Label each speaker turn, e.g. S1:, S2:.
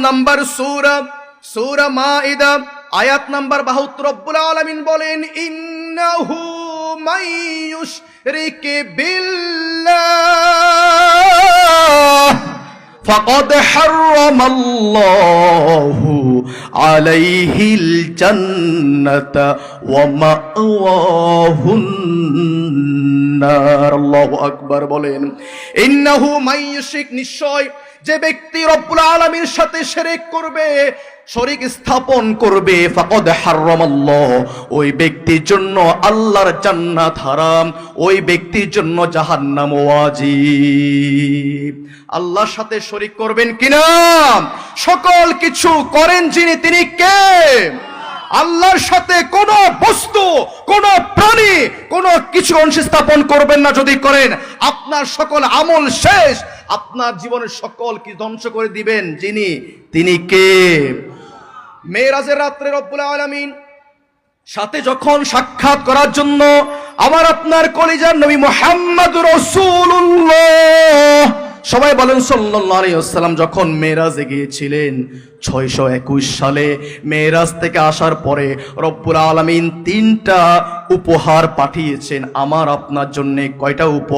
S1: নম্বর সূরা মাইদা আয়াত নম্বর 72 রব্বুল আলামিন বলেন ইন্নাহু মাইয়ুশরিক বিল্লাহ ফাকাদ হারামাল্লাহু আলাইহিল জান্নাতা ওয়া মাওয়াহুন নার। আল্লাহু আকবার বলেন ইন্নাহু মাইয়ুশরিক, নিশ্চয় যে ব্যক্তি রব্বুল আলামিনের সাথে শিরক করবে, শরীক স্থাপন করবে, ফাকাদ হারামাল্লাহ, ওই ব্যক্তির জন্য আল্লাহর জান্নাত হারাম, ওই ব্যক্তির জন্য জাহান্নাম ওয়াজিব। আল্লাহর সাথে শরীক করবেন কিনা? সকল কিছু করেন যিনি, তিনি কে? আল্লাহর সাথে কোন বস্তু, কোন প্রাণী, কোন কিছু অংশ স্থাপন করবেন না। যদি করেন আপনার সকল আমল শেষ, আপনার জীবনের সকল কিছু ধ্বংস করে দিবেন যিনি, তিনি কে? মেরাজের রাত্রে রব্বুল আলামিন সাথে যখন সাক্ষাৎ করার জন্য আমার আপনার কলিজার নবী মুহাম্মদুর রাসূলুল্লাহ, সবাই বলেন সাল্লাল্লাহু আলাইহি ওয়াসাল্লাম, যখন মেরাজে গিয়েছিলেন 621 সালে, মেরাজ থেকে আসার পরে রব্বুল আলামিন 3টা উপহার পাঠিয়েছেন আমার আপনার জন্য। কয়টা উপহার?